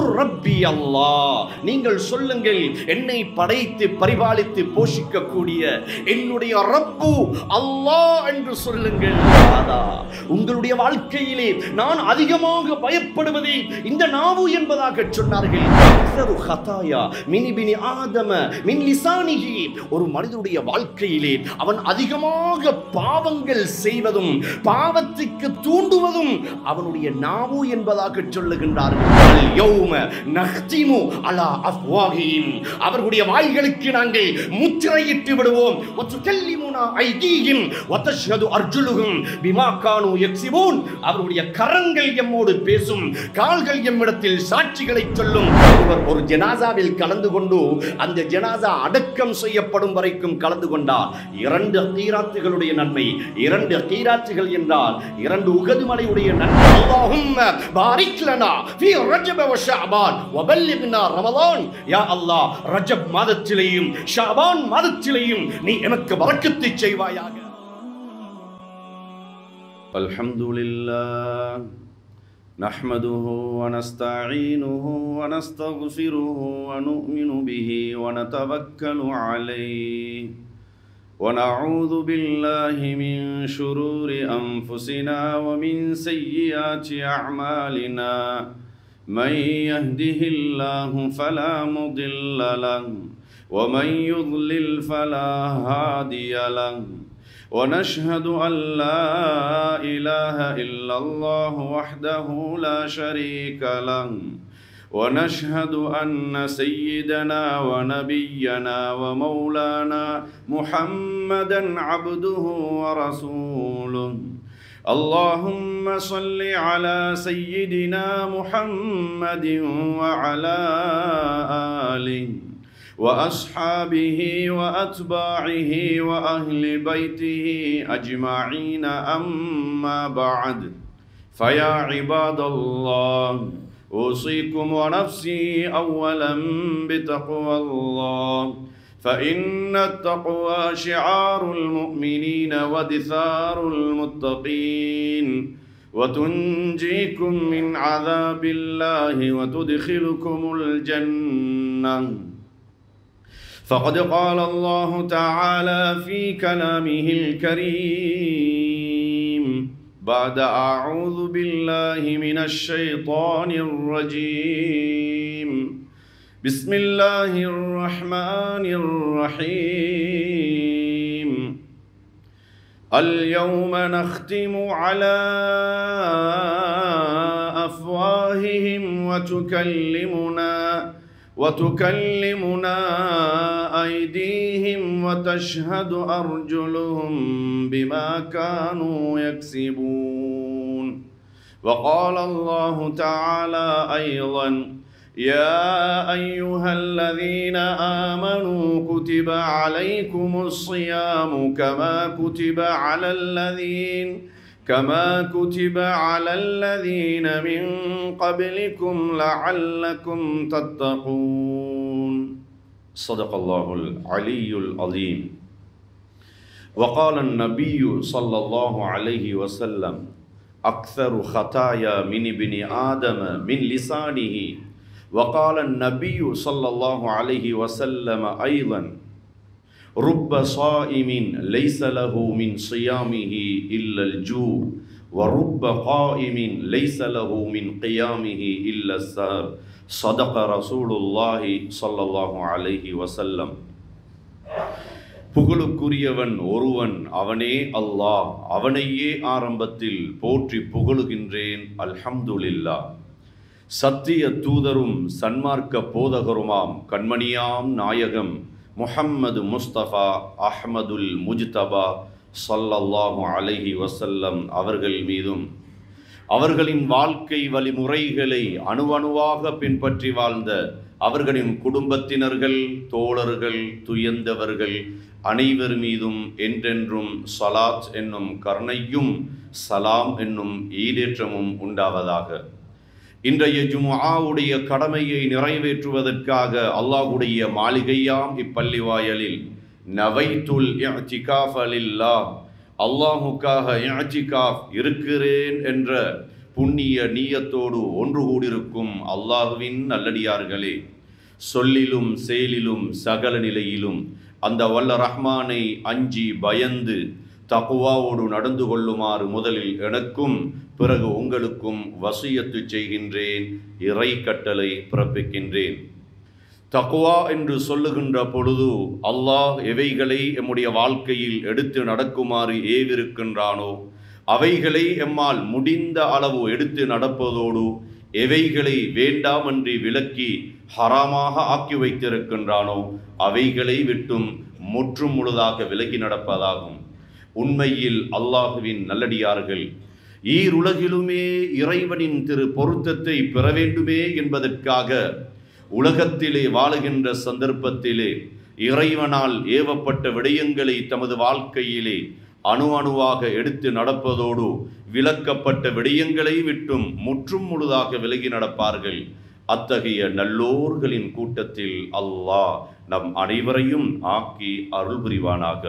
குர் ரப்பி அல்லாஹ், நீங்கள் சொல்லுங்கள் என்னை படைத்து பரிபாலித்து போஷிக்கக்கூடிய என்னுடைய ரப்பு அல்லாஹ் என்று சொல்லுங்கள். உங்களுடைய வாழ்க்கையிலே நான் அதிகமாக பயப்படுவதே இந்த நாவு என்பதாக சொன்னார்கள். ஒரு மனிதனுடைய வாழ்க்கையிலே அவன் அதிகமாக பாவங்கள் செய்வதும் பாவத்துக்கு தூண்டுவதும் அவனுடைய நாவு என்பதாக சொல்லுகின்றார்கள். அவர்களுடைய வாய்களுக்கு நாங்கள் முத்திரையிட்டு விடுவோம். அவருடைய கரங்கள் எம்மோடு பேசும், கால்கள் எம்மிடத்தில் சாட்சிகளை சொல்லும். ஒரு ஜனாசாவில் கலந்து கொண்டு அந்த ஜனாசா அடக்கம் செய்யப்படும் வரைக்கும் கலந்து கொண்டார். 2 கீராத்துகளுடைய நன்மை. 2 கீராத்துகள் என்றால் 2 உகது மலையுடைய நன்மை. அல்லாஹும்ம பாரிக் லனா ஃபீ ரஜப வ ஷஅபான் வ பல்லிக்னா ரமலான். யா அல்லாஹ், ரஜப் மாதத்திலேயும் ஷஅபான் மாதத்திலேயும் நீ எனக்கு பரக்கத்தை செய்வாயாக. அல்ஹம்துலில்லாஹ் நஹ்மதுஹு வ நஸ்தஈனுஹு வ நஸ்தக்ஃபிருஹு வ நு'மினு பிஹி வ நதவக்கலு அலைஹி வ நஊது பில்லாஹி மின் ஷுரூரி அன்ஃபுஸினா வ மின் ஸய்யிஆத்தி அஅமாலினா. மன் யஹ்திஹில்லாஹு ஃபலா முضில்ல லஹு வ மன் யுض்லில் ஃபலா ஹாதிய லஹு. ونشهد أن لا إله إلا الله وحده لا شريك له ونشهد أن سيدنا ونبينا ومولانا محمدا عبده ورسوله. اللهم صل على سيدنا محمد وعلى آله وأصحابه وأتباعه وأهل بيته أجمعين. أما بعد، فيا عباد الله، أوصيكم ونفسي أولا بتقوى الله، فإن التقوى شعار المؤمنين ودثار المتقين، وتنجيكم من عذاب الله وتدخلكم الجنة. فقد قال الله تعالى في كلامه الكريم بعد أعوذ بالله من الشيطان الرجيم. بسم الله الرحمن الرحيم. اليوم نختم على أفواههم وتكلمنا أيديهم وتشهد أرجلهم بما كانوا يكسبون. وقال الله تعالى أيضا: يا أيها الذين آمنوا كتب عليكم الصيام كما كتب على الذين من قبلكم لعلكم تتقون. صدق الله العلي العظيم. وقال النبي صلى الله عليه وسلم: أكثر خطايا من ابن آدم من لسانه. وقال النبي صلى الله عليه وسلم أيضا: رب صائم ليس له من صيامه إلا الجوع ورب قائم ليس له من قيامه إلا السهر. صدق رسول الله صلى الله عليه وسلم. புகழுக்குரியவன் ஒருவன், அவனே அல்லாஹ். அவனையே ஆரம்பத்தில் போற்றி புகழுகின்றேன். அல்ஹம்துலில்லாஹ். சத்திய தூதரும் சன்மார்க்க போதகருமாம் கண்மணியாம் நாயகம் முஹம்மது முஸ்தபா அஹ்மதுல் முஜ்தபா ஸல்லல்லாஹு அலைஹி வஸல்லம் அவர்கள் மீதும் அவர்களின் வாழ்க்கை வழிமுறைகளை அணுவணுவாக பின்பற்றி வாழ்ந்த அவர்களின் குடும்பத்தினர்கள், தோழர்கள், துயர்ந்தவர்கள் அனைவர் மீதும் என்றென்றும் ஸலாத் என்னும் கருணையும் சலாம் என்னும் ஈடேற்றமும் உண்டாவதாக. இன்றைய ஜும்ஆவுடைய கடமையை நிறைவேற்றுவதற்காக அல்லாஹ்வுடைய மாளிகையாம் இப்பள்ளி வாயலில் நவைத்துல் இஅ்திகாஃப லில்லாஹ், அல்லாஹுக்காக இஅ்திகாஃப் இருக்கிறேன் என்ற புண்ணிய நீயத்தோடு ஒன்று கூடியிருக்கும் அல்லாஹ்வின் நல்லடியார்களே, சொல்லிலும் செயலிலும் சகல நிலையிலும் அந்த வல்ல ரஹ்மானை அஞ்சி பயந்து தக்வாவோடு நடந்து கொள்ளுமாறு முதலில் எனக்கும் பிறகு உங்களுக்கும் வசியத்து செய்கின்றேன், இறை கட்டளை பிறப்பிக்கின்றேன். தக்வா என்று சொல்லுகின்ற பொழுது அல்லாஹ் எவைகளை எம்முடைய வாழ்க்கையில் எடுத்து நடக்குமாறு ஏவிருக்கின்றானோ அவைகளை எம்மால் முடிந்த அளவு எடுத்து நடப்பதோடு எவைகளை வேண்டாமன்றி விலக்கி ஹராமாக ஆக்கி வைத்திருக்கின்றானோ அவைகளை விட்டும் முற்றும் முழுதாக விலகி நடப்பதாகும். உண்மையில் அல்லாஹுவின் நல்லடியார்கள் ஈருலகிலுமே இறைவனின் திரு பொருத்தத்தை பெற வேண்டுமே என்பதற்காக உலகத்திலே வாழுகின்ற சந்தர்ப்பத்திலே இறைவனால் ஏவப்பட்ட விடயங்களை தமது வாழ்க்கையிலே அணு அணுவாக எடுத்து நடப்பதோடு விலக்கப்பட்ட விடயங்களை விட்டும் முற்றும் முழுதாக விலகி நடப்பார்கள். அத்தகைய நல்லோர்களின் கூட்டத்தில் அல்லாஹ் நம் அனைவரையும் ஆக்கி அருள் புரிவானாக.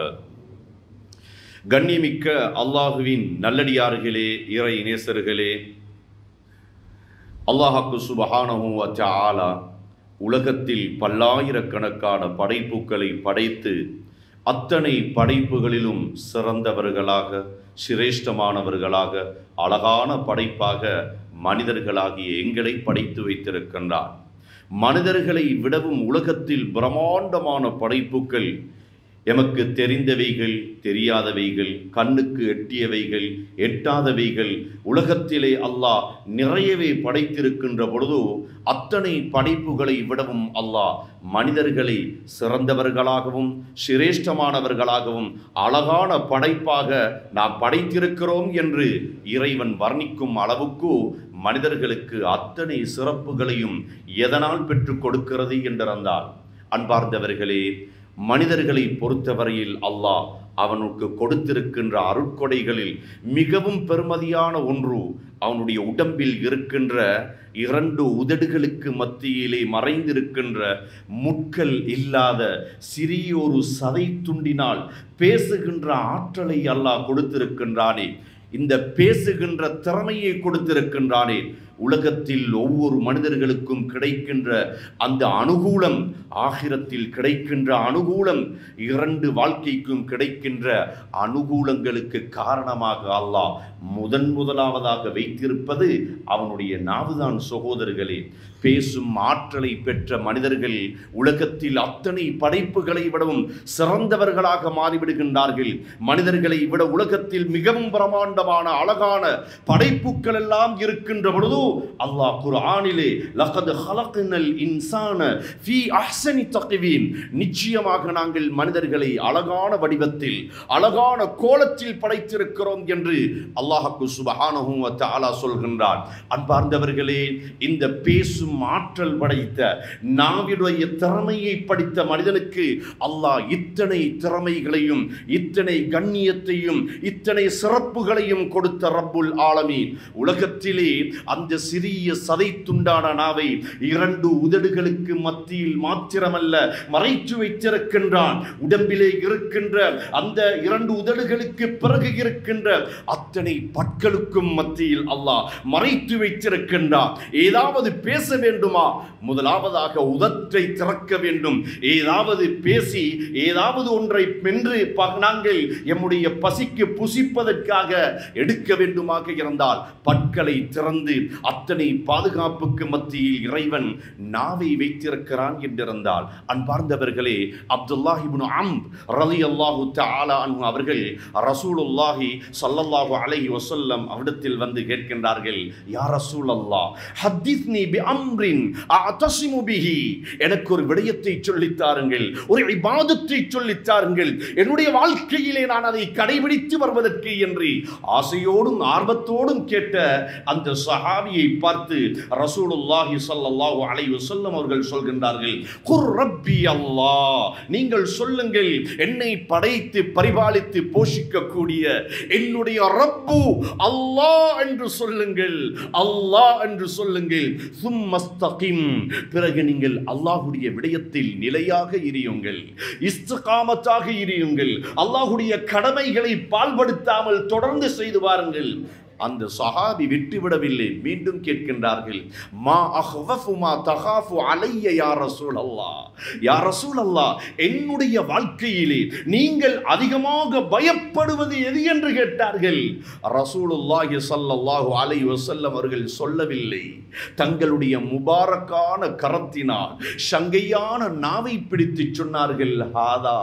கண்ணியமிக்க அல்லாஹுவின் நல்லடியார்களே, இறை நேசர்களே, அல்லாஹ்வுக்கு சுப்ஹானஹு வ தஆலா உலகத்தில் பல்லாயிரக்கணக்கான படைப்புகளை படைத்து அத்தனை படைப்புகளிலும் சிறந்தவர்களாக சிரேஷ்டமானவர்களாக அழகான படைப்பாக மனிதர்களாகிய எங்களை படைத்து வைத்திருக்கின்றார். மனிதர்களை விடவும் உலகத்தில் பிரம்மாண்டமான படைப்புகள், எமக்கு தெரிந்தவைகள், தெரியாதவைகள், கண்ணுக்கு எட்டியவைகள், எட்டாதவைகள் உலகத்திலே அல்லாஹ் நிறையவே படைத்திருக்கின்ற பொழுது அத்தனை படைப்புகளை விடவும் அல்லாஹ் மனிதர்களை சிறந்தவர்களாகவும் சிரேஷ்டமானவர்களாகவும் அழகான படைப்பாக நாம் படைத்திருக்கிறோம் என்று இறைவன் வர்ணிக்கும் அளவுக்கு மனிதர்களுக்கு அத்தனை சிறப்புகளையும் எதனால் பெற்றுக் கொடுக்கிறது என்றிருந்தால், அன்பார்ந்தவர்களே, மனிதர்களை பொறுத்தவரையில் அல்லாஹ் அவனுக்கு கொடுத்திருக்கின்ற அருட்கொடைகளில் மிகவும் பெருமதியான ஒன்று அவனுடைய உடம்பில் இருக்கின்ற 2 உதடுகளுக்கு மத்தியிலே மறைந்திருக்கின்ற முட்கள் இல்லாத சிறியொரு சதை துண்டினால் பேசுகின்ற ஆற்றலை அல்லாஹ் கொடுத்திருக்கின்றானே, இந்த பேசுகின்ற திறமையை கொடுத்திருக்கின்றானே. உலகத்தில் ஒவ்வொரு மனிதர்களுக்கும் கிடைக்கின்ற அந்த அனுகூலம், ஆகிரத்தில் கிடைக்கின்ற அனுகூலம், 2 வாழ்க்கைக்கும் கிடைக்கின்ற அனுகூலங்களுக்கு காரணமாக அல்லாஹ் முதலாவதாக வைத்திருப்பது அவனுடைய நாவுதான். சகோதரர்களே, பேசும் ஆற்றலை பெற்ற மனிதர்கள் உலகத்தில் அத்தனை படைப்புகளை விடவும் சிறந்தவர்களாக மாறிவிடுகின்றார்கள். மனிதர்களை விட உலகத்தில் மிகவும் பிரமாண்டமான அழகான படைப்புகள் எல்லாம் இருக்கின்ற பொழுது அல்லாஹ் குர்ஆனிலே லகத் ஹலக்னல் இன்சான ஃபீ அஹ்ஸனி தக்வீம், நிச்சயமாக நாங்கள் மனிதர்களை அழகான வடிவத்தில் அழகான கோலத்தில் படைத்திருக்கிறோம் என்று அல்லாஹ்வுக்கு சுப்ஹானஹு வ தஆலா சொல்கின்றார். அன்பார்ந்தவர்களே, இந்த பேசும் ஆற்றல் படைத்த நாவினுடைய திறமையை படித்த மனிதனுக்கு அல்லாஹ் இத்தனை திறமைகளையும் இத்தனை கண்ணியத்தையும் இத்தனை சிறப்புகளையும் கொடுத்த ரப்புல் ஆலமீன் உலகத்திலே அந்த சிறிய சதை துண்டான நாவை 2 உதடுகளுக்கு மத்தியில் மாத்திரமல்ல மறைத்து வைத்திருக்கின்றான். உடம்பிலே இருக்கின்ற அந்த 2 உதடுகளுக்கு பிறகு இருக்கின்ற அத்தனை பற்களுக்கும் மத்தியில் அல்லாஹ் மறைத்து வைத்திருக்கின்றான். ஏதாவது பேச வேண்டுமா, முதலாவதாக உதட்டை திறக்க வேண்டும். ஏதாவது பேசி ஏதாவது ஒன்றை மென்று நாங்கள் எம்முடைய பசிக்கு புசிப்பதற்காக எடுக்க வேண்டுமாக இருந்தால் பற்களை திறந்து அத்தனை பாதுகாப்புக்கு மத்தியில் இறைவன் நாவை வைத்திருக்கிறான் என்றிருந்தால், அன்பார்ந்தவர்களே, அப்துல்லாஹ் இப்னு அம்ர் ரலியல்லாஹு தஆலா அன்ஹு அவர்கள் ரசூலுல்லாஹி ஸல்லல்லாஹு அலைஹி வஸல்லம் அவரிடத்தில் வந்து கேட்கின்றார்கள், யா ரசூலல்லாஹ் ஹத்திஸ்னி பி அம்ரின் அஅதஸிமு பிஹி, எனக்கு ஒரு விடயத்தை சொல்லித் தாருங்கள், ஒரு இபாதத்தை சொல்லித் தாருங்கள், என்னுடைய வாழ்க்கையிலே நான் அதை கடைபிடித்து வருவதற்கு என்று ஆசையோடும் ஆர்வத்தோடும் கேட்ட அந்த சஹாபியை பார்த்து ரசூலுல்லாஹி ஸல்லல்லாஹு அலைஹி வஸல்லம் அவர்கள் சொல்கின்றார்கள், குர் ரப்பி அல்லாஹ், நீங்கள் சொல்லுங்கள், என்னை படைத்து பரிபாலித்து போஷிக்கக்கூடிய என்னுடைய ரப்பு அல்லாஹ் என்று சொல்லுங்கள், அல்லாஹ் என்று சொல்லுங்கள். சும்மஸ்தகிம், பிறகு நீங்கள் அல்லாஹ்வுடைய விடயத்தில் நிலையாக இருயுங்கள், இஸ்திகாமத்தாக இருயுங்கள், அல்லாஹ்வுடைய கடமைகளை பால்படுத்தாமல் தொடர்ந்து செய்து வாருங்கள். அந்த சஹாபி விட்டுவிடவில்லை, மீண்டும் கேட்கின்றார்கள், மா அஹ்வஃபு மா தகாஃபு அலைய யா ரசூலல்லாஹ், யா ரசூலல்லாஹ், என்னுடைய வாழ்க்கையிலே நீங்கள் அதிகமாக பயப்படுவது எது என்று கேட்டார்கள். ரசூலுல்லாஹி ஸல்லல்லாஹு அலைஹி வஸல்லம் அவர்கள் சொல்லவில்லை, தங்களுடைய முபாரக்கான கரத்தினால் சங்கையான நாவை பிடித்து சொன்னார்கள், ஹாதா,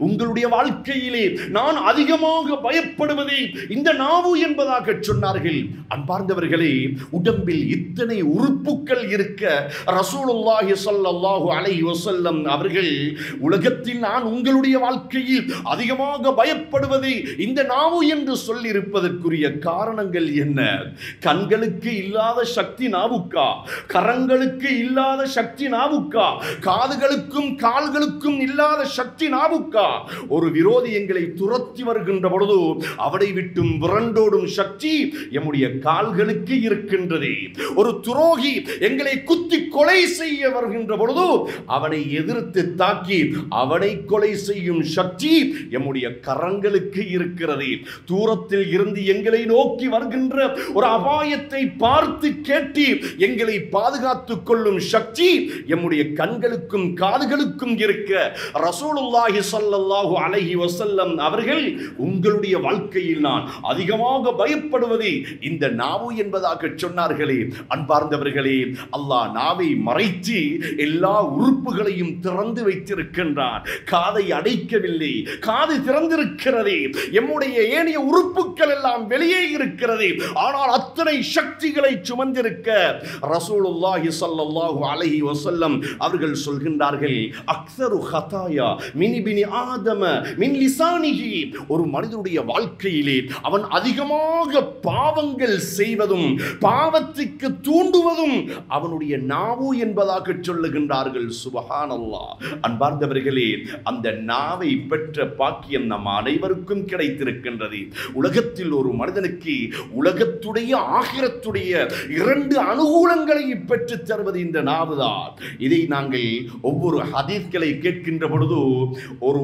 உங்களுடைய வாழ்க்கையிலே நான் அதிகமாக பயப்படுவதே இந்த நாவு என்பதாக சொன்னார்கள். அன்பார்ந்தவர்களே, உடம்பில் இத்தனை உறுப்புகள் இருக்க ரசூலுல்லாஹி ஸல்லல்லாஹு அலைஹி வஸல்லம் அவர்கள் உலகத்தில் நான் உங்களுடைய வாழ்க்கையில் அதிகமாக பயப்படுவதே இந்த நாவு என்று சொல்லியிருப்பதற்குரிய காரணங்கள் என்ன? கண்களுக்கு இல்லாத சக்தி நாவுக்கா? கரங்களுக்கு இல்லாத சக்தி நாவுக்கா? காதுகளுக்கும் கால்களுக்கும் இல்லாத சக்தி நாவுக்கா? ஒரு விரோதி எங்களை துரத்தி வருகின்ற பொழுது அவனை விட்டும் விரண்டோடும் சக்தி எம்முடைய கால்களுக்கு இருக்கின்றது. ஒரு துரோகி எங்களை குத்தி கொலை செய்ய வருகின்ற பொழுது அவனை எதிர்த்து தாக்கி அவனை கொலை செய்யும் சக்தி எம்முடைய கரங்களுக்கு இருக்கிறது. தூரத்தில் இருந்து எங்களை நோக்கி வருகின்ற ஒரு அபாயத்தை பார்த்து கேட்டு எங்களை பாதுகாத்துக் கொள்ளும் சக்தி எம்முடைய கண்களுக்கும் காதுகளுக்கும் இருக்க ரசூலுல்லாஹி ஸல்லல்லாஹு அலைஹி வஸல்லம் அவர்கள் உங்களுடைய வாழ்க்கையில் நான் அதிகமாக பயப்படுவது இந்த நாவு என்பதாக சொன்னார்களே. அன்பார்ந்தவர்களே, அல்லாஹ் நாவை மறைத்து எல்லா உறுப்புகளையும் திறந்து வைத்திருக்கின்றான். காதை அடைக்கவில்லை, காது திறந்திருக்கிறது. எம்முடைய ஏனைய உறுப்புகள் எல்லாம் வெளியே இருக்கிறது. ஆனால் அத்தனை சக்திகளை சுமந்திருக்க ரசூலுல்லாஹி ஸல்லல்லாஹு அலைஹி வஸல்லம் அவர்கள் சொல்கின்றார்கள், அக்ஸரு ஹதாயா மின் இப்னி ஆதம மின் லிசானிஹி, ஒரு மனிதனுடைய வாழ்க்கையிலே அவன் அதிகமாக பாவங்கள் செய்வதும் பாவத்துக்கு தூண்டுவதும் அவனுடைய நாவு என்பதாக சொல்லுகின்றார்கள். சுப்ஹானல்லாஹ். அன்பார்ந்தவர்களே, அந்த நாவை பெற்ற பாக்கியம் நம் அனைவருக்கும் கிடைத்திருக்கின்றது. உலகத்தில் ஒரு மனிதனுக்கு உலகத்துடைய ஆகிரத்துடைய இரண்டு அனுகூலங்களை பெற்று தருவது இந்த நாவுதான். இதை நாங்கள் ஒவ்வொரு ஹதீஸ்களை கேட்கின்ற பொழுது, ஒரு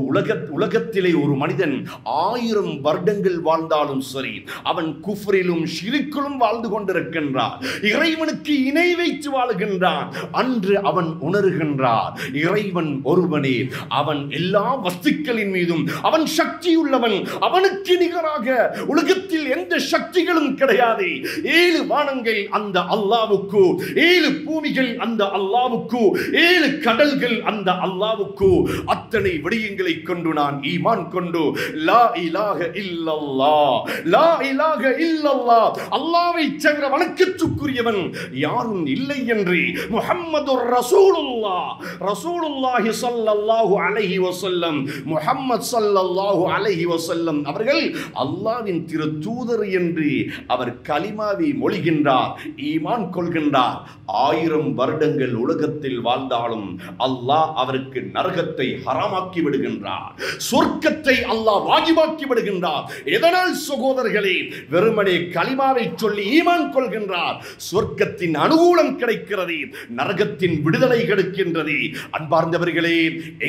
உலகத்திலே ஒரு மனிதன் 1000 வருடங்கள் வாழ்ந்தாலும் சரி, அவன் குஃப்ரிலும் ஷிர்கிலும் வாழ்ந்து கொண்டிருக்கின்றான், இறைவனுக்கு இணை வைத்து வாழ்கின்றான். அன்று அவன் உணர்கின்றான், இறைவன் ஒருவனே, அவன் எல்லா வஸ்துக்களின் மீதும் அவன் சக்தி உள்ளவன், அவனுக்கு நிகராக உலகத்தில் எந்த சக்திகளும் கிடையாது. 7 வானங்கள் அந்த அல்லாஹ்வுக்கு, 7 பூமிகள் அந்த அல்லாஹ்வுக்கு, 7 கடல்கள் அந்த அல்லாஹ்வுக்கு. அத்தனை விடயங்களை கொண்டு நான் ஈமான் கொண்டு லா இலாஹ இல்லல்லாஹ், லா இலாஹ இல்லல்லாஹ், அல்லாஹ்வை தவிர வணக்கத்துக்குரியவன் யாரும் இல்லை என்று முஹம்மதுர் ரசூலுல்லாஹ், ரசூலுல்லாஹி ஸல்லல்லாஹு அலைஹி வஸல்லம், முஹம்மது ஸல்லல்லாஹு அலைஹி வஸல்லம் அவர்கள் அல்லாஹ்வின் திரு தூதர் என்று அவர் கலிமாவை மொழிகின்றார், ஈமான் கொள்கின்றார். 1000 வருடங்கள் உலகத்தில் வாழ்ந்தாலும் அல்லாஹ் அவருக்கு நரகத்தை ஹராமாக்கி விடுகின்றார், சொர்க்கத்தை அல்லாஹ் வாஜிபாக்கி விடுகின்றார். எதனால் சகோதரர்களே? வெறுமனே கலிமாவை சொல்லி ஈமான் கொள்கின்றார், சொர்க்கத்தின் அனுகூலம் கிடைக்கிறது, நரகத்தின் விடுதலை கிடைக்கின்றது. அன்பார்ந்தவர்களே,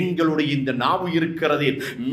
எங்களுடைய இந்த நாவு இருக்கிறது,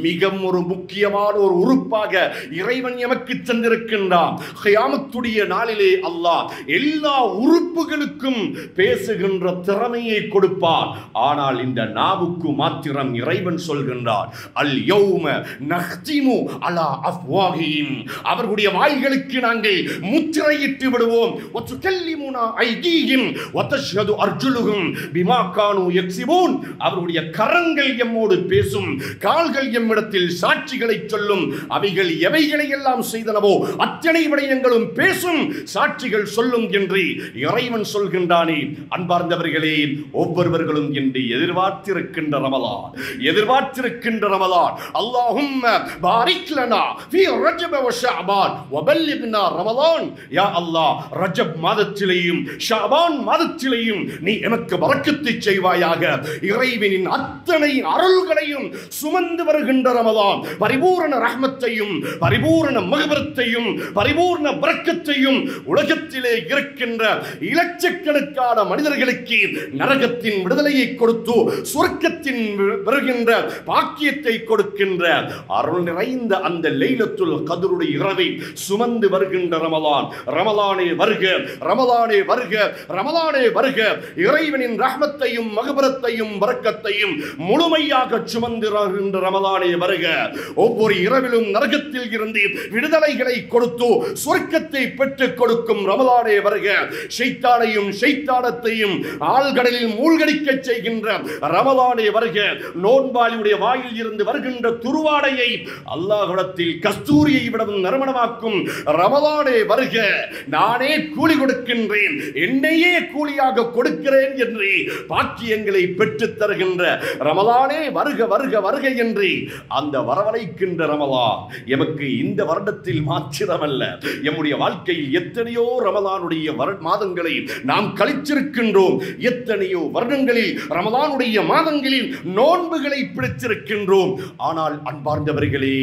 மிக ஒரு முக்கியமான ஒரு உறுப்பாக இறைவன் எமக்கு தந்திருக்கின்றான். கியாமத்துடைய நாளிலே அல்லாஹ் எல்லா உறுப்புகளுக்கும் பேசுகின்ற திறமையை கொடுப்பார். ஆனால் இந்த நாவுக்கு மாத்திரம் இறைவன் சொல்கின்றார், அல் யௌம நஹ்திமு அலா அஃப்வாஹிஹிம், அவர்களுடைய வாய்களுக்கு நாங்கள் முத்திரையிட்டு விடுவோம். வதுகல்லிமுனா ஐதீஹிம் வதஷ்ஹது அர்ஜுலுஹும் பிமா கானூ யக்ஸிபூன், அவர்களுடைய கரங்கள் எம்மோடு பேசும், கால்கள் எம்மிடத்தில் சாட்சிகளை சொல்லும். அவைகள் எவைகளை எல்லாம் செய்தனவோ அத்தனை விடயங்களும் பேசும், சாட்சிகள் சொல்லும் என்று இறைவன் சொல்கின்றானே. அன்பார்ந்தவர்களே, ஒவ்வொருவர்களும் என்று எதிர்பார்த்திருக்கின்ற ரமலான், எதிர்பார்த்திருக்கின்ற ரமலான். அல்லாஹும்ம பாரிக் லனா ஃபீ ரஜப வ ஷஅபான் வ பல்லிக்னா ரமலான். யா அல்லாஹ், ரஜப் மாதத்திலேயும் ஷஅபான் மாதத்திலேயும் நீ எனக்கு பரக்கத்தை செய்வாயாக. இறைவனின் அத்தனை அருள்களையும் சுமந்து வருகின்ற ரமலான், பரிபூரண ரஹ்மத்தையும் பரிபூரண மக்ஃபிரத்தையும் பரிபூரண பரக்கத்தையும் உலகத்திலே இருக்கின்ற இலட்சக்கணக்கான மனிதர்களுக்கு நரகத்தின் விடுதலையை கொடுத்து சொர்க்கத்தின் வருகின்ற பாக்கியத்தை கொடுக்கின்ற அருள் நிறைந்த அந்த லைலத்துல் கத்ருடைய இரவை சுமந்து வருகின்ற ரமலான். ரமலானே வருக, ரமலானே வருக, ரமலானே வருக. இறைவனின் ரஹ்மத்தையும் மக்பிரத்தையும் பரக்கத்தையும் முழுமையாக சுமந்து வருகின்ற ரமலானே வருக. ஒவ்வொரு இரவிலும் நரகத்தில் இருந்து விடுதலைகளை கொடுத்து சொர்க்கத்தை பெற்றுக் கொடுக்கும் ரமலானே வருக. ஷைத்தானையும் ஷைத்தானத்தையும் ஆழ்கடலில் மூழ்கடிக்க செய்கின்ற ரமலானே வருக. நோன்பாளியுடைய வாயில் இருந்து வருகின்ற துருவாடையை அல்லாஹ்விடத்தில் கஸ்தூரியை விடவும் நறுமணமாக்கும் ரமலானே வருக. நானே கூலி கொடுக்கின்றேன், என்னையே கூலியாக கொடுக்கிறேன் என்று பாக்கியங்களை பெற்றுத் தருகின்ற ரமலானே வருக வருக வருக என்று அந்த வரவழைக்கின்ற ரமலான் எமக்கு இந்த வருடத்தில் மாத்திரமல்ல, எம்முடைய வாழ்க்கையில் எத்தனையோ ரமலானுடைய மாதங்களை நாம் கழிச்சிருக்கின்றோம். எத்தனையோ வருடங்களில் ரமலானுடைய மாதங்களில் நோன்புகளை பிடித்திருக்கின்றோம். ஆனால் அன்பார்ந்தவர்களே,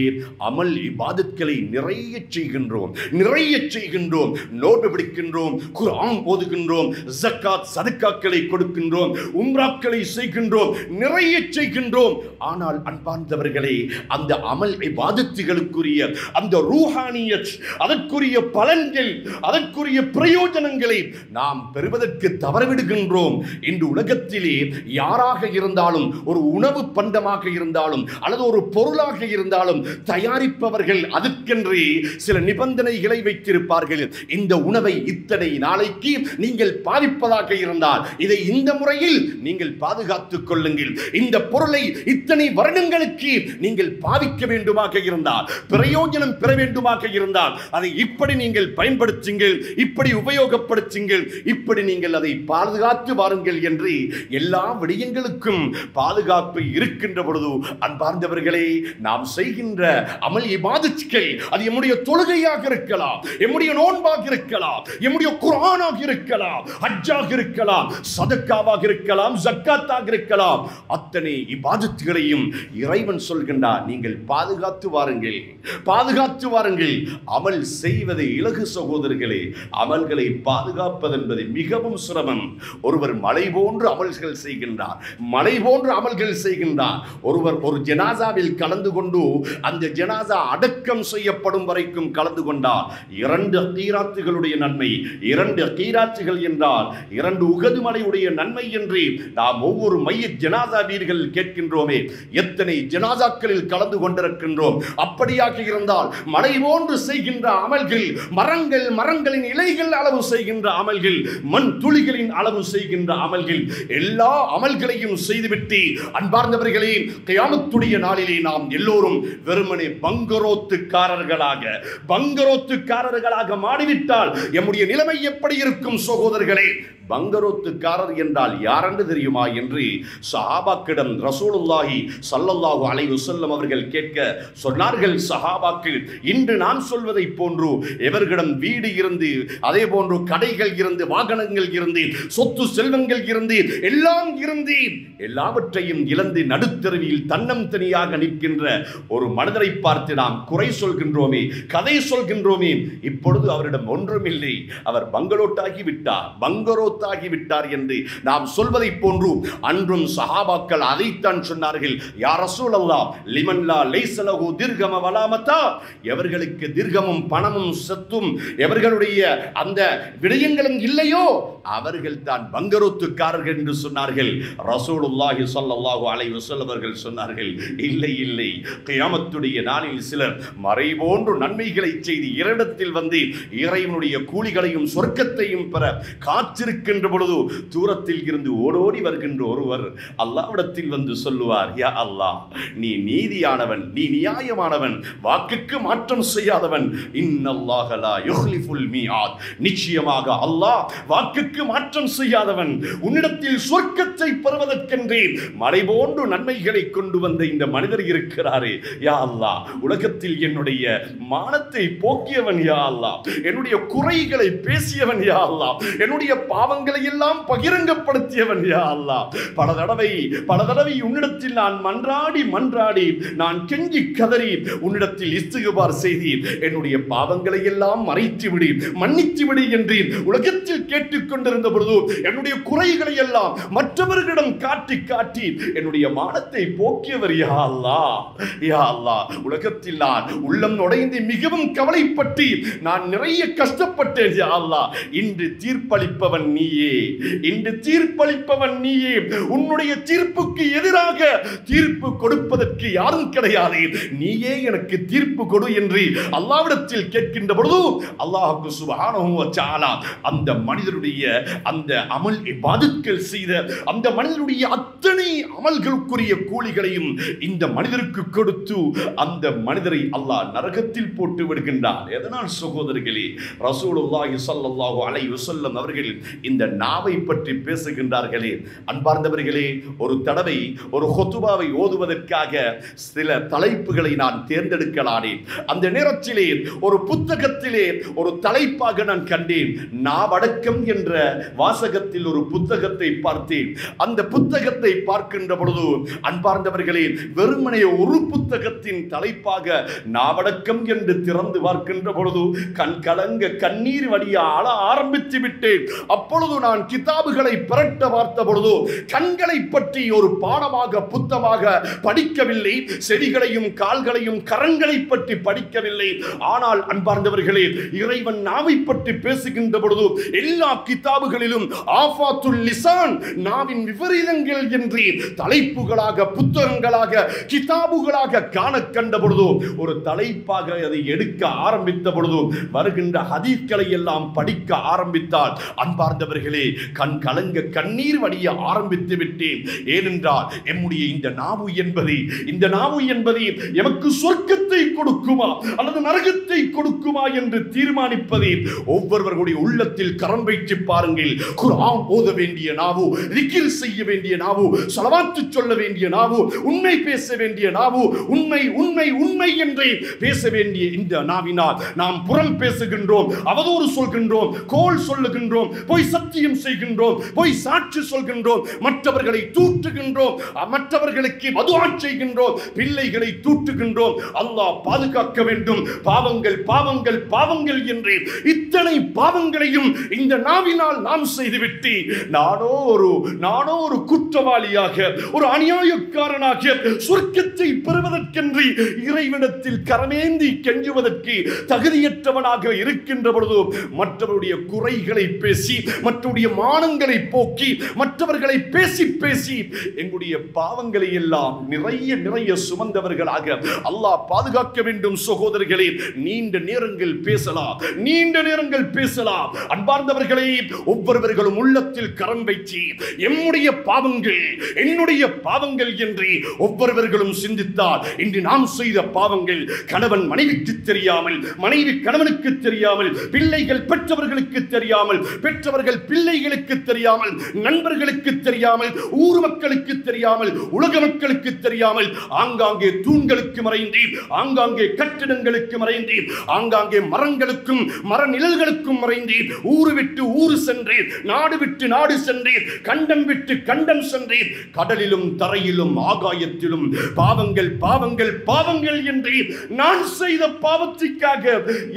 அமல் இபாதத்களை நிறைய செய்கின்றோம், நிறைய செய்கின்றோம். நோன்பு பிடிக்கின்றோம், குர்ஆன் ஓதுகின்றோம், ஜக்காத் சதக்காக்களை கொடுக்கின்றோம், உம்ராக்களை செய்கின்றோம், நிறைய செய்கின்றோம். ஆனால் அன்பார்ந்தவர்களே, அந்த அமல் இபாதத்துகளுக்குரிய அந்த ரூஹானியத், அதற்குரிய பலன்கள், அதற்குரிய பிரயோஜனங்களை நாம் பெறுவதற்கு தவறவிடுகின்றோம். இன்று உலகத்திலே யாராக இருந்தாலும், ஒரு உணவு பண்டமாக இருந்தாலும் அல்லது ஒரு பொருளாக இருந்தாலும் தயாரிப்பவர்கள் அதற்கென்று சில நிபந்தனைகளை வைத்திருப்பார்கள். இந்த உணவை இத்தனை நாளைக்கு நீங்கள் பாதிப்பதாக இருந்தால் இதை இந்த முறையில் நீங்கள் பாதுகாத்துக் கொள்ளுங்கள். இந்த பொருளை இத்தனை வருடங்களுக்கு நீங்கள் பாவிக்க வேண்டுமாக இருந்தால், பிரயோஜனம் பெற வேண்டுமாக இருந்தால் அதை இப்படி நீங்கள் பயன்படுத்துங்கள், இப்படி உபயோகப்படுத்துங்கள், இப்படி நீங்கள் அதை பாதுகாத்து வாருங்கள் என்று எல்லா விடயங்களுக்கும் பாதுகாப்பு இருக்கின்ற பொழுது அன்பார்ந்தவர்களே, நாம் செய்கின்ற அமல் இபாதத்துகள், அது நம்முடைய தொழுகையாக இருக்கலாம், நம்முடைய நோன்பாக இருக்கலாம், நம்முடைய குர்ஆனாக இருக்கலாம், ஹஜ்ஜாக இருக்கலாம், சதக்காவாக இருக்கலாம், ஜக்காத்தாக இருக்கலாம், அத்தனை இபாதத்துகளையும் இறைவன் சொல்கின்றார், நீங்கள் பாதுகாத்து வாருங்கள், பாதுகாத்து வாருங்கள். அமல் செய்வது இலகு சகோதரர்களே. அமல்களை பாதுகாப்பது என்பது மிகவும் சிரமம். ஒருவர் மலை போன்று அமல்கள் செய்கின்றார், மலை போன்று அமல்கள் செய்கின்றார். ஒருவர் ஒரு ஜனாசாவில் கலந்து கொண்டு அந்த ஜனாசா அடக்கம் செய்யப்படும் வரைக்கும் கலந்து கொண்டார். 2 கீராத்துகளுடைய நன்மை, 2 கீராத்துகள் என்றால் 2 உகது மலையுடைய நன்மை என்று நாம் ஒவ்வொரு மையத் ஜனாசா வீர்கள் கேட்கின்றோமே. எத்தனை ஜனாசாக்களில் கலந்து கொண்டிருக்கின்றோம். அப்படியாக இருந்தால் மலை போன்று செய்கின்ற அமல்கள், மரங்களின் இலைகள் அளவு செய்கின்ற அமல்கள், மண் துளிகளின் அளவு செய்கின்ற அமல்கள், எல்லா அமல்களையும் செய்துவிட்டு அன்பார்ந்தவர்களே, கியாமத்துடைய நாளிலே நாம் எல்லோரும் வெறுமனே பங்கரோத்துக்காரர்களாக மாறிவிட்டால் நம்முடைய நிலைமை எப்படி இருக்கும் சகோதரர்களே? பங்கரோத்துக்காரர் என்றால் யாரென்று தெரியுமா என்று சஹாபாக்களிடம் ரசூலுல்லாஹி ஸல்லல்லாஹு அலைஹி வஸல்லம் அவர்கள் கேட்க சொன்னார்கள். சஹாபாக்கள், இன்று நான் சொல்வதை போன்று எவர்களிடம் வீடு இருந்து, அதே போன்று கடைகள் இருந்து, வாகனங்கள் இருந்து, சொத்து செல்வங்கள் இருந்து, எல்லாம் இருந்து எல்லாவற்றையும் இழந்து நடுத்தருவியில் தன்னம் தனியாக நிற்கின்ற ஒரு மனிதரை பார்த்து நாம் குறை சொல்கின்றோமே, கதை சொல்கின்றோமே. இப்பொழுது அவரிடம் ஒன்றுமில்லை, அவர் பங்கரோத்தாகி விட்டார் என்று நாம் சொல்வதை போன்று அன்றும் சஹாபாக்கள் அதைத்தான் சொன்னார்கள். யா ரசூலல்லாஹ், லிமன் லா லைஸ லஹு திர்ஹம வலா மதா, எவர்களுக்கு திர்ஹமும் பணமும் சொத்தும் எவர்களுடைய அந்த விடயங்களும் இல்லையோ அவர்கள் தான் பங்கரோத்துக்காரர்கள் என்று சொன்னார்கள். ரசூலுல்லாஹி ஸல்லல்லாஹு அலைஹி வஸல்லம் அவர்கள் சொன்னார்கள், இல்லை இல்லை, கியாமத்துடைய நாளில் சிலர் மறை போன்று நன்மைகளை செய்து இறைவனிடத்தில் வந்து இறைவனுடைய கூலிகளையும் சொர்க்கத்தையும் பெற காத்திருக்கின்ற பொழுது தூரத்தில் இருந்து ஓடோடி வருகின்ற ஒருவர் அல்லாஹ்விடத்தில் வந்து சொல்லுவார், யா அல்லாஹ், நீ நீதியானவன், நீ நியாயமானவன், வாக்குக்கு மாற்றம் செய்யாதவன். இன்னல்லாஹ லா யுக்லிஃபுல் மீஆத், நிச்சயமாக அல்லாஹ் வாக்குக்கு மாற்றம் செய்யாதவன். உன்னிடத்தில் சொர்க்கத்தை பெறுவதற்கென்றே மலை போன்று நன்மைகளை கொண்டு வந்த இந்த மனிதர் இருக்கிறாரே, யா அல்லாஹ், உலகத்தில் என்னுடைய மானத்தை போக்கியவன், யா அல்லாஹ், என்னுடைய குறைகளை பேசியவன், யா அல்லாஹ், என்னுடைய பாவங்களை எல்லாம் பகிரங்கப்படுத்தியவன், யா அல்லாஹ். பல தடவை உன்னிடத்தில் நான் மன்றாடி நான் கெஞ்சி கதறி உன்னிடத்தில் இஸ்திக்பார் செய்தி என்னுடைய பாவங்களை எல்லாம் மறைத்து விடு, மன்னித்து விடு என்று உலகத்தில் கேட்டுக்கொண்டிருந்த பொழுது என்னுடைய குறைகளை எல்லாம் மற்றவர்களிடம் காட்டி என்னுடைய மானத்தை போக்கியவர், யா அல்லாஹ், யா அல்லாஹ். உலகத்தில் நான் உள்ளம் நுழைந்து மிகவும் கவலைப்பட்டு பற்றி நான் நிறைய கஷ்டப்பட்டேன் யா அல்லாஹ். இன்று தீர்ப்பளிப்பவன் நீயே, இன்று தீர்ப்பளிப்பவன் நீயே. உன்னுடைய தீர்ப்புக்கு எதிராக தீர்ப்பு கொடுப்பதற்கு யாரும் கிடையாது, நீயே எனக்கு தீர்ப்பு கொடு என்று அல்லாஹ்விடத்தில் கேட்கின்ற பொழுது அல்லாஹ் சுப்ஹானஹு வ தஆலா அந்த மனிதருடைய அந்த அமல் இபாதத்கள் செய்த அந்த மனிதருடைய அத்தனை அமல்களுக்குரிய கூலிகளையும் இந்த மனிதருக்கு கொடுத்து அந்த மனிதரை அல்லாஹ் நரகத்தில் போட்டு விடுகின்றார். எதனால் சகோதரர்களே, ரசூலுல்லாஹி ஸல்லல்லாஹு அலைஹி வஸல்லம் அவர்கள் இந்த நாவை பற்றி பேசுகின்றார்களே. அன்பார்ந்தவர்களே, ஒரு தடவை ஒரு ஹுத்பாவை ஓதுவதற்காக சில தலைப்புகளை நான் தேர்ந்தெடுக்கலானேன். அந்த நேரத்திலே ஒரு புத்தகத்திலே ஒரு தலைப்பாக நான் கண்டேன். நாவடக்கம் என்ற வாசகத்தில் ஒரு புத்தகத்தை பார்த்தேன். அந்த புத்தகத்தை பார்க்கின்ற பொழுது அன்பார்ந்தவர்களே, வெறுமனே ஒரு புத்தகத்தின் தலைப்பாக நாவடக்கம் என்று திறந்து பார்க்கின்ற பொழுது கண் கலங்க கண்ணீர் வடிய அழ ஆரம்பித்து விட்டேன். அப்பொழுது நான் கிதாபுகளை புரட்ட பார்த்த பொழுது கண்களை பற்றி ஒரு பாடமாக புத்தமாக படிக்கவில்லை, செடிகளையும் கால்களையும் கரங்களை பற்றி படிக்கவில்லை. ஆனால் அன்பார்ந்தவர்களே, இறைவன் நாவை பற்றி பேசுகின்ற பொழுது எல்லா கிதாபுகளிலும் ஆஃபாத்துல் லிசான், நாவின் விபரீதங்கள் என்று தலைப்புகளாக புத்தகங்களாக கிதாபுகளாக காண கண்ட பொழுது ஒரு தலைப்பாக அதை எடுக்க ஆரம்பித்த பொழுது வருகின்ற ஹதீஸ்களை எல்லாம் படிக்க ஆரம்பித்தால் அன்பார்ந்தவர்களே, கண் கலங்க கண்ணீர் வடிய ஆரம்பித்து விட்டேன். ஏனென்றால் எம்முடைய இந்த நாவு என்பது எமக்கு சொர்க்கத்தை கொடுக்குமா அல்லது நரகத்தை கொடுக்குமா என்று தீர்மானிப்பது ஒவ்வொருவர்களுடைய உள்ளத்தில் கரம் வைத்து பாருங்கள். குர்ஆன் ஓத வேண்டிய நாவு, திக்ர் செய்ய வேண்டிய நாவு, ஸலவாத்து சொல்ல வேண்டிய நாவு, உண்மை பேச வேண்டிய நாவு, உண்மை உண்மை உண்மை என்று பேச வேண்டிய இந்த நாவினால் நாம் புறம் பேசுகின்றோம், அவதூறு சொல்கின்றோம், கோல் சொல்லுகின்றோம், பொய் சத்தியம் செய்கின்றோம், பொய் சாட்சி சொல்கின்றோம், மற்றவர்களை தூற்றுகின்றோம், மற்றவர்களுக்கு மதுஆ செய்கின்றோம், பிள்ளைகளை தூற்றுகின்றோம். அல்லாஹ் பாதுகாக்க வேண்டும். பாவங்கள் பாவங்கள் பாவங்கள் என்று இத்தனை பாவங்களையும் இந்த நாவினால் நாம் செய்துவிட்டு நானோ ஒரு குற்றவாளியாக, ஒரு அநியாயக்காரனாக சொர்க்கத்தை பெறுவதற்கென்று இறைவனிடத்தில் கரமேந்தி கெஞ்சுவதற்கு தகுதியற்றவனாக இருக்கின்ற பொழுது மற்றவருடைய குறைகளை பேசி, மற்றவருடைய மானங்களை போக்கி, மற்றவர்களை பேசி பேசி எங்களுடைய பாவங்களை எல்லாம் நிறைய சுமந்தவர்களாக அல்லாஹ் பாதுகாக்க வேண்டும். சகோதரர்களே, நீண்ட நேரங்கள் பேசலாம். அன்பார்ந்தவர்களே, ஒவ்வொருவர்களும் உள்ளத்தில் கரம் வைத்து என்னுடைய பாவங்கள் என்று ஒவ்வொருவர்களும் சிந்தித்தால் இன்று நாம் செய்த பாவங்கள் கணவன் மனைவிக்கு தெரியாமல், மனைவி கணவனுக்கு தெரியாமல், பிள்ளைகள் பெற்றவர்களுக்கு தெரியாமல், பெற்றவர்கள் பிள்ளைகளுக்கு தெரியாமல், நண்பர்களுக்கு தெரியாமல், ஊர் மக்களுக்கு தெரியாமல், உலக மக்களுக்கு தெரியாமல் ஆங்காங்கே தூண்களுக்கு மறைந்து, ஆங்காங்கே கட்டிடங்களுக்கு மறைந்து, ஆங்காங்கே மரங்களுக்கும் மர நிழல்களுக்கும் மறைந்து, ஊரு விட்டு ஊரு சென்றேன், நாடு விட்டு நாடு சென்றேன், கண்டம் விட்டு கண்டம் சென்றேன், கடலிலும் தரையிலும் ஆகாயத்திலும் பாவங்கள் பாவங்கள் பாவங்கள் என்று நான் செய்த பாவத்திற்காக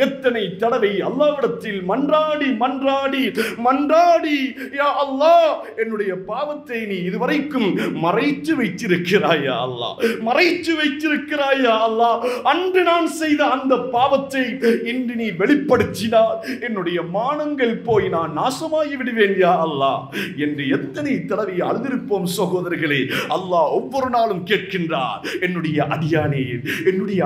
எத்தனை தடவை அல்லாஹ்விடத்தில் மன்றாடி மன்றாடி மன்றாடி, யா அல்லாஹ், என்னுடைய பாவத்தை நீ இதுவரைக்கும் மறைத்து வைத்திருக்கிறாயா அல்லாஹ், மறைத்து வைத்திருக்கிறாயா அல்லாஹ். அன்று நான் செய்த அந்த பாவத்தை இன்று நீ வெளிப்படுத்தினால் என்னுடைய மானங்கள் போய் நான் நாசமாகி விடுவேன் யா அல்லாஹ் என்று எத்தனை தடவை அழுதிருப்போம் சகோதரர்களே. அல்லாஹ் ஒவ்வொரு நாளும் கேட்கின்றார், என்னுடைய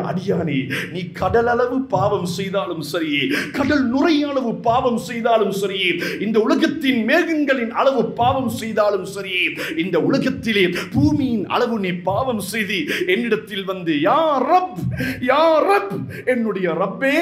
அடியானே, நீ கடல் அளவு பாவம் செய்தாலும் சரி, கடல் நுரையளவு பாவம் செய்தாலும் சரி, இந்த உலகத்தின் மேகங்களின் அளவு பாவம் செய்தாலும் சரி, இந்த உலகத்திலே பூமியின் அளவு நீ பாவம் செய்து என்னிடத்தில் வந்து யா ரப் என்னுடைய ரப்பே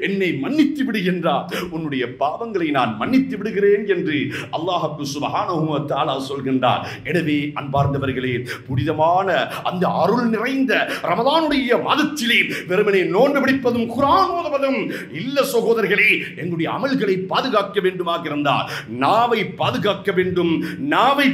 என்னை மன்னித்து விடு என்றார். உன்னுடைய பாவங்களை நான் மன்னித்து விடுகிறேன் என்று அல்லாஹ் சுப்ஹானஹு வ தஆலா சொல்கின்றார். எனவே அன்பார்ந்தவர்களே, புனிதமான அந்த அருள் நிறைந்த ரமலானுடைய மாதத்திலே வெறுமனே நோன்பு பிடிப்பதும் குர்ஆன் ஓதுவதும் இல்ல சகோதரர்களே. எங்களுடைய அமல்களை பாதுகாக்க வேண்டுமாக இருந்தால் நாவை பாதுகாக்க வேண்டும், நாவை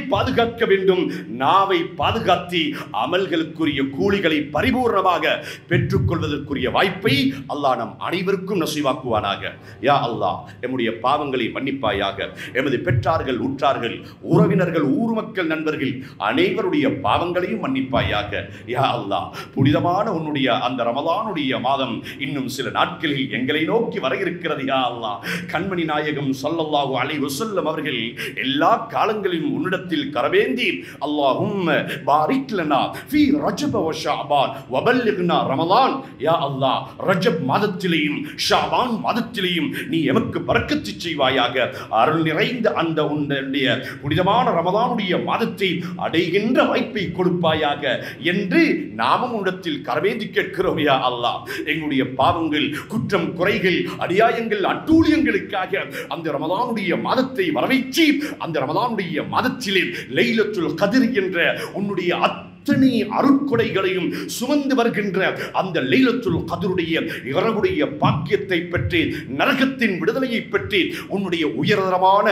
பாதுகாத்து அமல்களுக்குரிய கூலிகளை பரிபூர்ணமாக பெற்றுக்கொள்வதற்குரிய வாய்ப்பை அல்லாஹ் நம் அனைவருக்கும் நசீவாக்குவானாக. யா அல்லாஹ், எம்முடைய பாவங்களை மன்னிப்பாயாக. எமது பெற்றார்கள், உற்றார்கள், உறவினர்கள், ஊர் மக்கள், நண்பர்கள் அனைவருடைய பாவங்களையும் மன்னிப்பாயாக. யா அல்லாஹ், புனிதமான உன்னுடைய அந்த ரமலானுடைய மாதம் இன்னும் சில நாட்கள் நாட்களில் எங்களை நோக்கி வர இருக்கிறது யா அல்லாஹ். கண்மணி நாயகம் ஸல்லல்லாஹு அலைஹி வஸல்லம் அவர்கள் எல்லா காலங்களிலும் உன்னிடத்தில் கரவேந்தி அல்லாஹும்ம பாரிக் லனா ஃபீ ரஜப வ ஷஅபான் வ பல்லிக்னா ரமலான். யா அல்லாஹ், ரஜப் மாதத்திலேயும் ஷஅபான் மாதத்திலேயும் நீ எமக்கு பரக்கத்து செய்வாயாக. அருள் நிறைந்த அந்த உன்னுடைய புனிதமான ரமலானுடைய மாதத்தை அடைகின்ற வாய்ப்பை கொடுப்பாயாக என்று நாமும் உன்னிடத்தில் கரவேந்தி கேட்கிறோம் யா அல்லாஹ். எங்களுடைய பாவங்கள், குற்றம், குறைகள், அநியாயங்கள், அட்டூழியங்களுக்காக அந்த ரமலானுடைய மாதத்தை வரவைச்சு அந்த ரமலானுடைய மாதத்திலே லைலத்துல் கத்ர் என்ற உன்னுடைய அத்தனை அருட்கொடைகளையும் சுமந்து வருகின்ற அந்த லைலத்துல் கத்ருடைய இரவுடைய பாக்கியத்தை பெற்று நரகத்தின் விடுதலையை பெற்று உன்னுடைய உயர்தரமான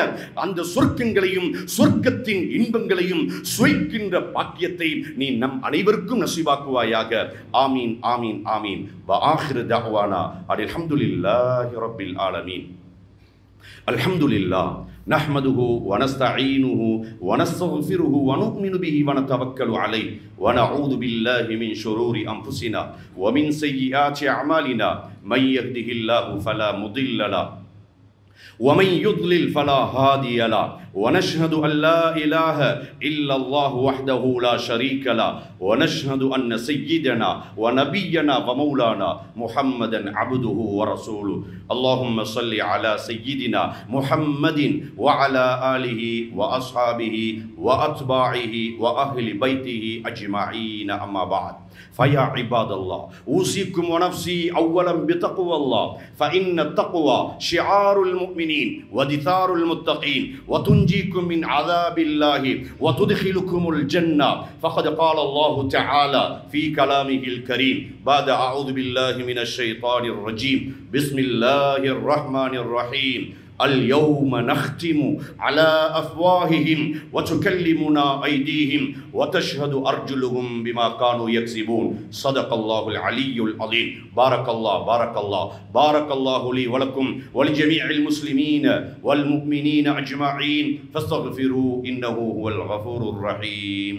அந்த சொர்க்கங்களையும் சொர்க்கத்தின் இன்பங்களையும் சுவைக்கின்ற பாக்கியத்தை நீ நம் அனைவருக்கும் நசீபாக்குவாயாக. ஆமீன் ஆமீன் ஆமீன். வஆகிரு தஅவானா அல்ஹம்துலில்லாஹி ரப்பில் ஆலமீன். அல்ஹம்துலில்லாஹ் நஹ்மதுஹு வ நஸ்தஈனுஹு வ நஸ்தக்ஃபிருஹு வ நு'மினு பிஹி வ நதவக்கலு அலைஹி வ நஊது பில்லாஹி மின் ஷுரூரி அன்ஃபுஸினா வ மின் ஸய்யிஆத்தி அமாலினா மை யஹ்திஹில்லாஹு ஃபலா முதில்ல லஹு ومن يضلل فلا هادي له ونشهد أن لا إله إلا الله وحده لا شريك له ونشهد أن سيدنا ونبينا ومولانا محمدا عبده ورسوله. اللهم صل على سيدنا محمد وعلى آله وأصحابه وأتباعه وأهل بيته أجمعين. أما بعد فيا عباد الله أوصيكم ونفسي أولا بتقوى الله فإن التقوى شعار المؤمنين ودثار المتقين وتنجيكم من عذاب الله وتدخلكم الجنة. فقد قال الله تعالى في كلامه الكريم بعد أعوذ بالله من الشيطان الرجيم بسم الله الرحمن الرحيم اليوم نختم على أفواههم وتكلمنا أيديهم وتشهد أرجلهم بما كانوا يكسبون. صدق الله العلي العظيم. بارك الله بارك الله بارك الله لي ولكم ولجميع المسلمين والمؤمنين أجمعين فاستغفروا إنه هو الغفور الرحيم.